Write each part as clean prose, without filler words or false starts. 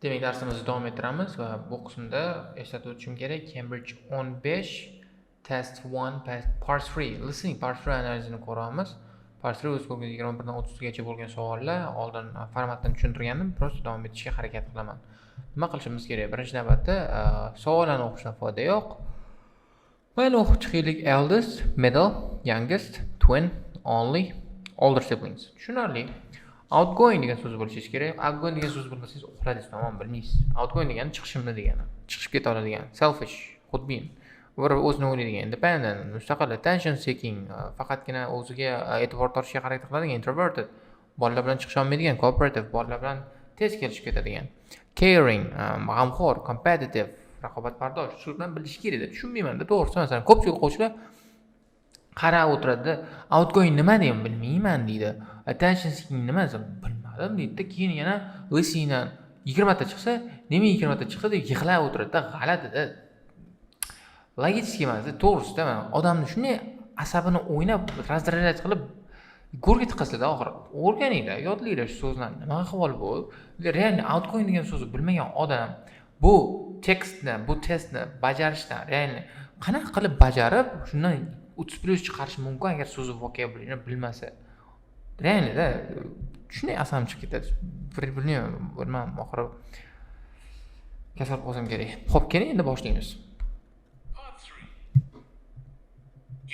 Demek darsimizni davom ettiramiz va bu qismda eslatib o'tishim kerak. Cambridge 15 test 1 part 3 listening part 3 analizini ko'ramiz. Part 3 o'z ko'rgan 21 dan 30 gacha bo'lgan savollar. Oldin formatini tushuntirgandim, prosta davom etishga harakat qilaman. Nima qilishimiz kerak? Birinchi navbatda savollarni o'qishdan foyda yo'q. Mayli o'qib chiqaylik. Eldest, middle, youngest, twin, only, older siblings. Tushunarli. Outgoing degan so'z bo'lishingiz kerak. Outgoing degan so'z bilmasangiz uxladingiz, tamom, bilmaysiz. Outgoing degani chiqishimni degani. Chiqib keta oladigan. Selfish, xudbin. Bir o'zini o'ylaydigan. Independent, mustaqil, attention seeking, faqatgina o'ziga e'tibor tortishga harakat qiladigan. Introverted, bolalar bilan chiqisha olmaydigan. Cooperative, bolalar bilan tez kelishib ketadigan. Caring, g'amxo'r, competitive, raqobatbardosh. Shu bilan bilish kerak. Tushunmayman-da, to'g'risi. Masalan, ko'pchilik o'quvchilar qarab o'tiradi. Outgoing nima deyman, bilmayman deydi. Attention seeking nima desa bilmadim deydi. Keyin yana listening 20 ta chiqsa, nima 20 ta chiqdi deb yig'lab o'tiradi-da, g'alati-da. Logik emas, to'g'risi-da. Odamni shunday asabini o'ynab, razdralять qilib go'rga tiqasizlar oxir. O'rganinglar, yodlanglar shu so'zlarni. Nima ahvol bu? Realni outgoing degan so'zni bilmagan odam bu tekstni, bu testni bajarishdan realni qanaqa qilib bajarib, shundan 30+ chiqarish mumkin agar so'zni vokabulyarni bilmasa. Realda shunday asam chiqib ketadi. Bilmayman, oxiri kasal qolsam kerak. Xo'p, keling, endi boshlaymiz.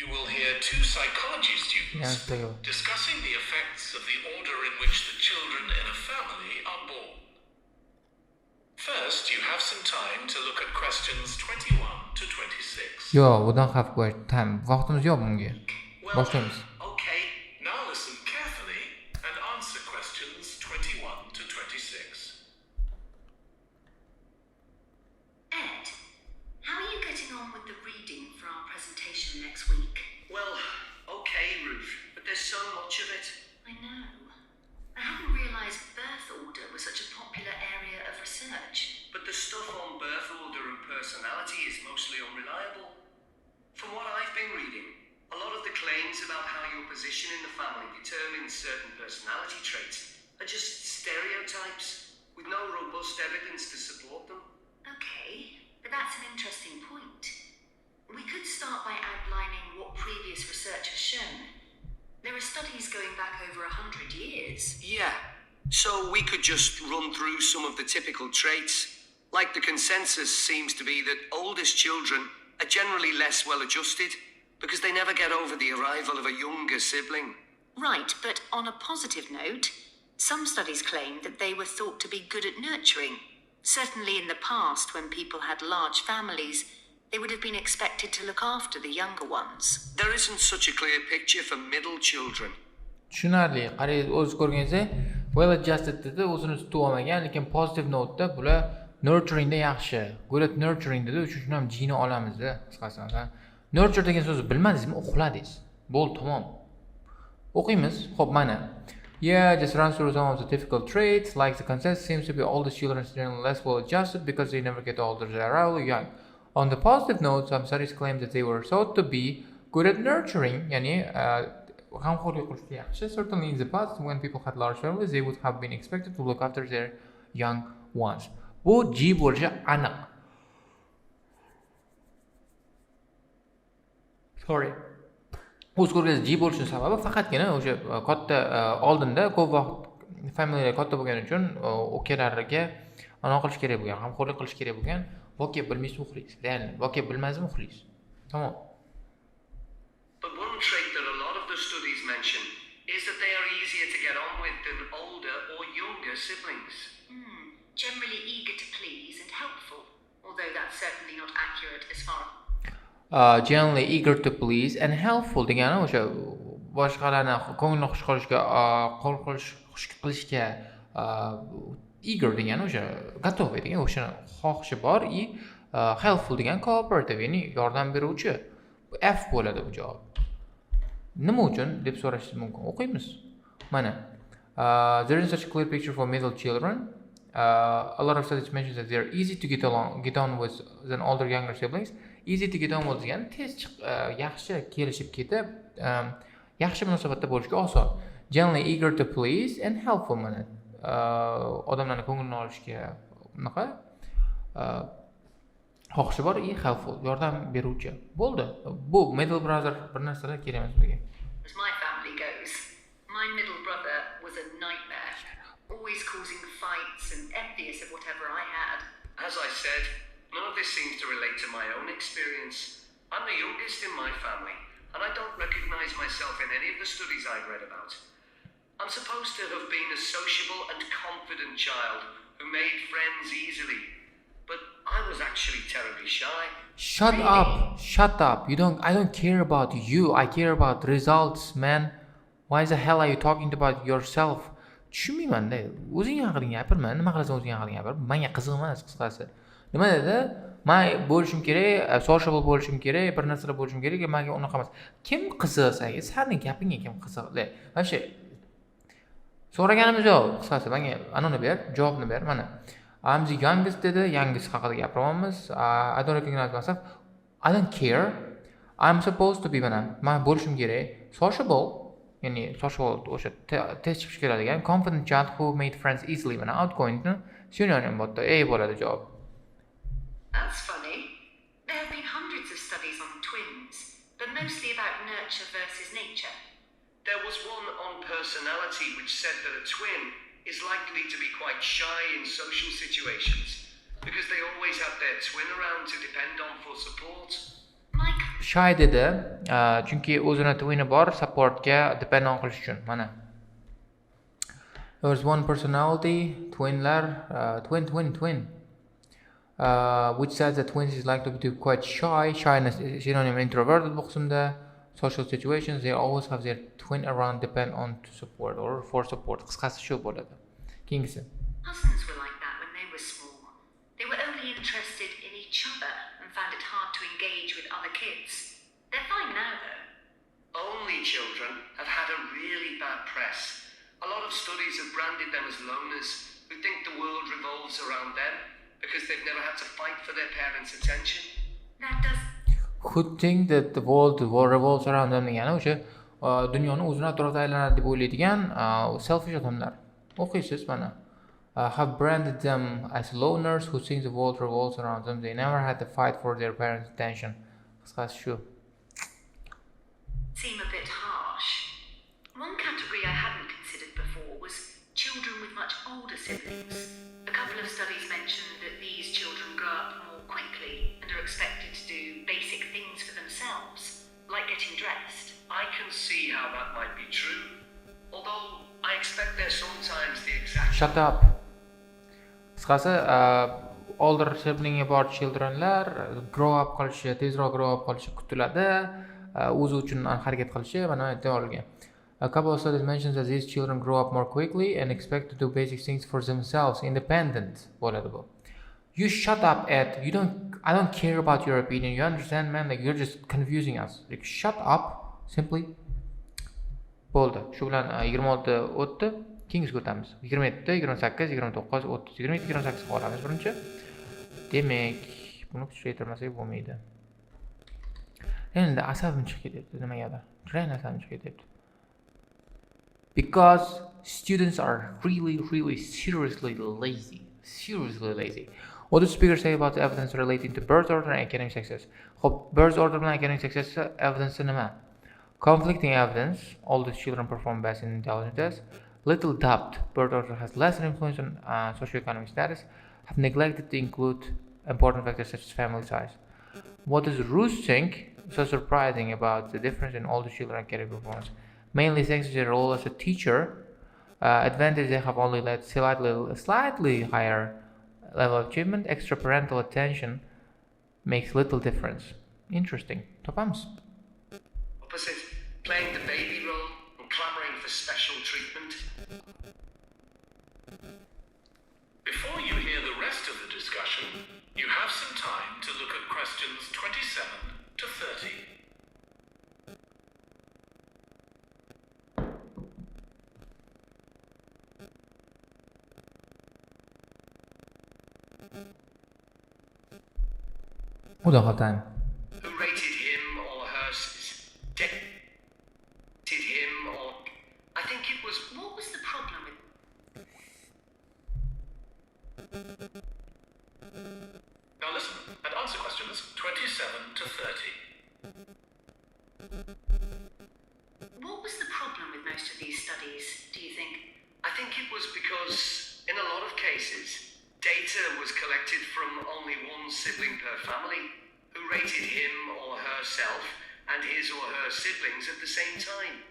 You will hear two psychology students discussing the effects of the order in which the children in a family are born. First, you have some time to look at questions 21 to 26. Yo, we don't have time. Vaqtimiz yo'q bunga. Boshlaymiz. Okay, now listen carefully and answer questions 21 to 26. Ed, how are you getting on with the reading for our presentation next week? Well, okay, Ruth, but there's so much of it. I know. I hadn't realised birth order was such a popular area of research. But the stuff on birth order and personality is mostly unreliable. From what I've been reading, a lot of the claims about how your position in the family determines certain personality traits are just stereotypes with no robust evidence to support them. Okay, but that's an interesting point. We could start by outlining what previous research has shown. There are studies going back over 100 years. Yeah, so we could just run through some of the typical traits. Like the consensus seems to be that oldest children are generally less well adjusted because they never get over the arrival of a younger sibling. Right, but on a positive note, some studies claim that they were thought to be good at nurturing. Certainly in the past, when people had large families, they would have been expected to look after the younger ones. There isn't such a clear picture for middle children. Tushunarli. Qarang, o'z ko'rganingizda well adjusted dedi, o'zini tutib olmagan, lekin positive note-da bular nurturingda yaxshi. Good at nurturing dedi, uchun ham jini olamiz-da, qisqasi. Nurture degan so'zni bilmadingizmi, uxladingiz. Bo'ldi, tamom. O'qiymiz. Xo'p, mana. Yeah, just run through some of the typical traits, like the consensus seems to be all the children are less well adjusted because they never get older, they are really young. On the positive note, some studies claim that they were thought to be good at nurturing, ya'ni g'amxo'rlik qilishga yaxshi. Certainly in the past, when people had large families, they would have been expected to look after their young ones. Bu G bo'lishi aniq. Sorry. O'z ko'rganingizda G bo'lishining sababi faqatgina o'sha katta oldinda ko'p vaqt familiyalar katta bo'lgani uchun ukalariga anaqa qilish kerak bo'lgan, g'amxo'rlik qilish kerak bo'lgan. Vokab bilmaysiz, uxlaysiz. Realni vokab bilmaysizmi, uxlaysiz. Tamom. But one trait that a lot of the studies mention is that they are easier to get on with than older or younger siblings. Generally eager to please and helpful, although that's certainly not accurate as far. Generally eager to please and helpful degani o'sha boshqalarni ko'nglini xush qilishga eager degani o'sha готовый degan o'sha xohishi bor и helpful degan cooperative ya'ni yordam beruvchi. Bu F bo'ladi bu javob. Nima uchun deb so'rashingiz mumkin. O'qiymiz. Mana. There is such a clear picture for middle children. A lot of studies mention that they are easy to get on with than older younger siblings. Easy to get on with degani tez yaxshi kelishib ketib, yaxshi munosabatda bo'lishga oson. Generally eager to please and helpful mana. Odamlarning ko'nglini olishga bunaqa xohishi bor и helpful, yordam beruvchi. Bo'ldi. Bu middle brother bir narsalar kerak emas bizga. As my family goes, my middle brother was a nightmare, always causing fights and envious of whatever I had. As I said, none of this seems to relate to my own experience. I'm the youngest in my family, and I don't recognize myself in any of the studies I've read about. I'm supposed to have been a sociable and confident child who made friends easily, but I was actually terribly shy. Shut up. Shut up. I don't care about you. I care about results, man. Why the hell are you talking about yourself? Tushunmayman-da. O'zing haqida gapirma. Nima qilasan o'zing haqida gapir. Menga qiziq emas qisqasi. Nima dedi? Men bo'lishim kerak, sociable bo'lishim kerak, bir narsalar bo'lishim kerak, menga unaqa emas. Kim qiziq senga? Sening gapingga kim qiziq? Вообще so'raganimiz yo'q. Qisqasi menga anoni ber, javobni ber. Mana I'm the youngest dedi, youngest haqida gapiryapmiz. I don't recognize myself. I don't care. I'm supposed to be mana. Men bo'lishim kerak. Sociable, ya'ni sociable o'sha tez chiqish keladigan confident child who made friends easily mana outgoing synonym bo'ldi. Bo'ladi javob. That's funny. There have been hundreds of studies on twins, but mostly about nurture versus nature. There was one on personality which said that a twin is likely to be quite shy in social situations because they always have their twin around to depend on for support. Shy dedi, chunki o'zini twini bor, supportga depend on qilish uchun. Mana. There's one personality, twinlar, twin. Which says that twins is likely to be quite shy. Shyness is synonym introverted bu qismda. Social situations, they always have their twin around, depend on to support or for support. Qisqasi shu bo'ladi. Keyingisi. Cousins were like that when they were small. They were only interested in each other and found it hard to engage with other kids. They're fine now though. Only children have had a really bad press. A lot of studies have branded them as loners who think the world revolves around them because they've never had to fight for their parents' attention. That does Who think that the world revolves around them degani o'sha dunyoni o'zini atrofida aylanadi deb o'ylaydigan selfish odamlar. O'qiysiz mana. Have branded them as loners who think the world revolves around them. They never had to fight for their parents' attention. Qisqasi shu. Seem a bit harsh. One category I hadn't considered before was children with much older siblings. A couple of studies mentioned that these children grow up more quickly and are expected to do basic things for themselves, like getting dressed. I can see how that might be true, although I expect there's sometimes the exact... Shut up. Qisqasi, older sibling bor childrenlar grow up qilishi, tezroq grow up qilishi kutiladi, o'zi uchun harakat qilishi mana aytib olgan. A couple of studies mentions that these children grow up more quickly and expect to do basic things for themselves, independent bo'ladi bu. You shut up, Ed. I don't care about your opinion. You understand, man? Like you're just confusing us. Like shut up, simply. Bo'ldi. Shu bilan 26 o'tdi. Keyingisiga o'tamiz. 27, 28, 29, 30, 27, 28 qolamiz birinchi. Demak, buni kuchaytirmasak bo'lmaydi. Endi asabim chiqib ketyapti nimagadir. Jurayin asabim chiqib ketyapti. Because students are really seriously lazy. What do speakers say about the evidence relating to birth order and academic success? Hope birth order and academic success evidence nima? Conflicting evidence. All the children perform best in intelligence tests. Little doubt. Birth order has lesser influence on socioeconomic status. Have neglected to include important factors such as family size. What does Roos think? So surprising about the difference in all the children academic performance. Mainly thanks to their role as a teacher. Advantage they have only led slightly higher level of achievement. Extra parental attention makes little difference. Interesting. Topams. Opposite, playing the baby role and clamoring for special treatment. Before you hear the rest of the discussion, you have some time to look at questions 27 to 30. Hold on, time. Who rated him or her? Did him or? I think it was. What was the problem with Answer questions 27 to 30. What was the problem with most of these studies, do you think? I think it was because, in a lot of cases, data was collected from only one sibling per family, who rated him or herself and his or her siblings at the same time.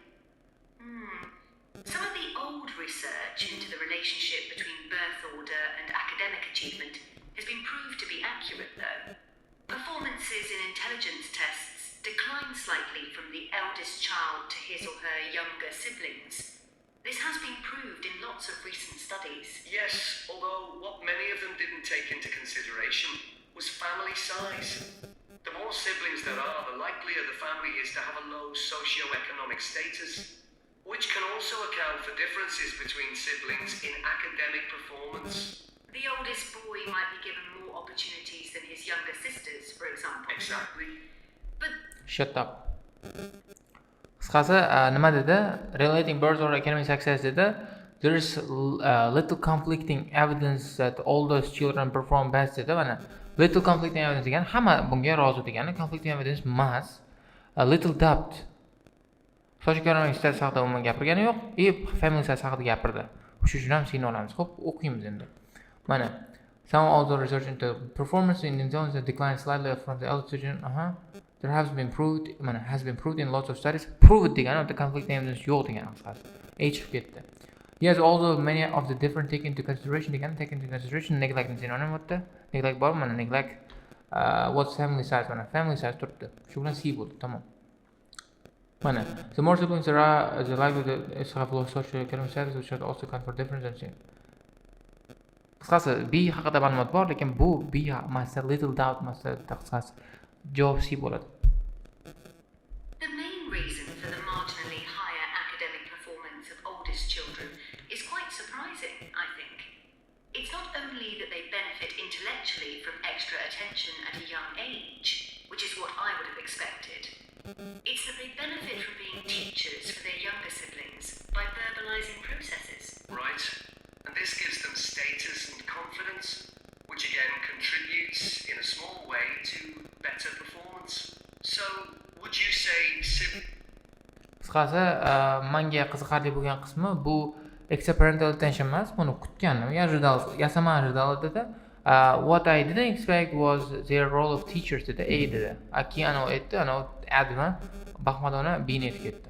Some of the old research into the relationship between birth order and academic achievement has been proved to be accurate, though. Performances in intelligence tests decline slightly from the eldest child to his or her younger siblings. This has been proved in lots of recent studies. Yes, although what many of them didn't take into consideration was family size. The more siblings there are, the likelier the family is to have a low socio-economic status, which can also account for differences between siblings in academic performance. The oldest boy might be given more opportunities than his younger sisters, for example. Exactly. But Shut up. Qisqasi, nima dedi? Relating birth or academic success dedi. There is little conflicting evidence that all those children perform best dedi. Mana little conflicting evidence degani hamma bunga rozi degani. Conflicting evidence emas. A little doubt. Socio-economic status haqida umuman gapirgani yo'q. Family status haqida gapirdi. Shu uchun ham seni olamiz. Xo'p, o'qiymiz endi. Mana some also research into performance in intelligence that declined slightly from the elder children. There has been proved in lots of studies. Prove it degani, the conflicting evidence yo'q degani qisqasi. Chiqib ketdi. Yes, although many of the different take into consideration degani, take into consideration neglect ni synonym o'tdi. Neglect bormi? Mana neglect what's family size, mana family size turibdi. Shu bilan C bo'ldi, tamom. Mana the more siblings there are, the likelihood is have low socio-economic status, which should also account for difference and change. Qisqasi B haqida ma'lumot bor, lekin bu B emas, little doubt emas, qisqasi javob C bo'ladi. the main reason for the marginally higher academic performance of oldest children is quite surprising, I think. It's not only that they benefit intellectually from extra attention at a young age, which is what I would have expected. It's that they benefit from being teachers for their younger siblings by verbalizing processes. Right. And this gives them status and confidence, which again contributes in a small way to better performance. So, would you say Qisqasi, menga qiziqarli bo'lgan qismi bu extra parental attention emas, buni kutgandim. Yasaman ожидал dedi. What I didn't expect was their role of teachers dedi. Dedi. Aki ana aytdi, ana adma baxmadona bini etib ketdi.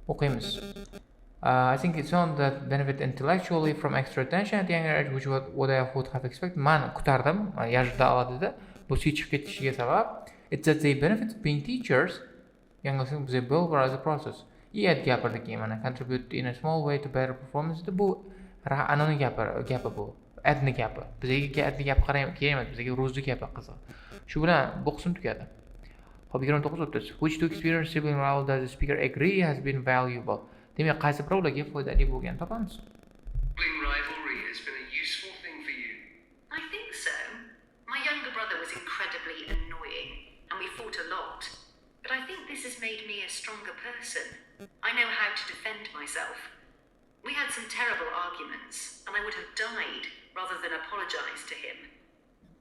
O'qiymiz. I think it's on that benefit intellectually from extra attention at younger age, which what I would have expected. Man kutardim, ожидал dedi. Bu chiqib ketishiga sabab it's that they benefit being teachers. Younger siblings they build as a process. Gapirdi mana contribute in a small way to better performance. Bu anoni gapi bu. Adni gapi. Bizga adni gapi kerak emas, bizga ro'zli gapi qiziq. Shu bilan bu qism tugadi. Hop 29 o'tdi. Which to experience sibling role does the speaker agree has been valuable. Demak, qaysi birovlarga foydali bo'lgan topamiz. sibling rivalry has been a useful thing for you? I think so. My younger brother was incredibly annoying, and we fought a lot. But I think this has made me a stronger person. I know how to defend myself. We had some terrible arguments, and I would have died rather than apologize to him.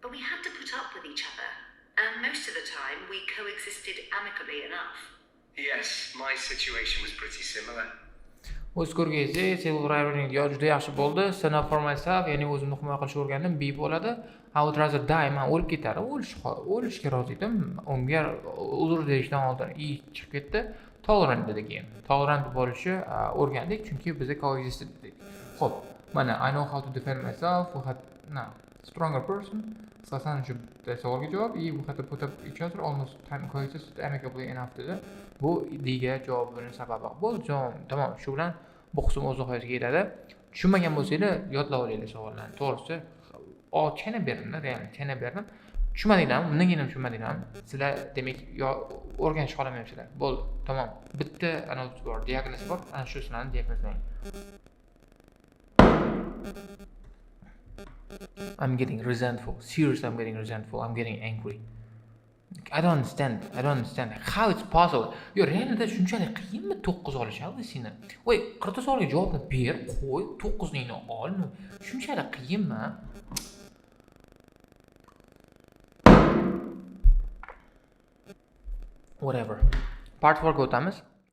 But we had to put up with each other, and most of the time we coexisted amicably enough. Yes, my situation was pretty similar. O'z ko'rgazda civil rivaling juda yaxshi bo'ldi. Stand up for myself, ya'ni o'zimni himoya qilishga o'rgandim, B bo'ladi. I would rather die, men o'lib ketar, o'lishga rozi edim. Unga uzr berishdan oldin chiqib ketdi. Tolerant dedi keyin. Tolerant bo'lishi o'rgandik, chunki biz coexisted dedik. Xo'p, mana I know how to defend myself, we had stronger person. Asosan shu savolga javob, we had to put up each other almost time coexisted amicably enough dedi. Bu degan javobning sababi. Bo'ldi, tamom. Shu bilan bu qism o'z nihoyasiga yetadi. Tushunmagan bo'lsanglar, yodlab olinglar savollarni. To'g'risi, chaynab berdim, realni chaynab berdim. Tushunmadinglarmi? Bundan keyin ham tushunmadinglarmi? Sizlar demak o'rganish qolamayapsizlar. Bo'ldi, tamom. Bitta analiz bor, diagnoz bor. Ana shu sizlarni diagnozlang. I'm getting resentful. Seriously, I'm getting resentful. I'm getting angry. I don't understand how it's possible. Yo, realida shunchalik qiyinmi 9 olish seni? Voy, 40 savolga javobni ber, qo'y, 9ningni ol. Shunchalik qiyinmi? whatever. Part 4 ga o'tamiz.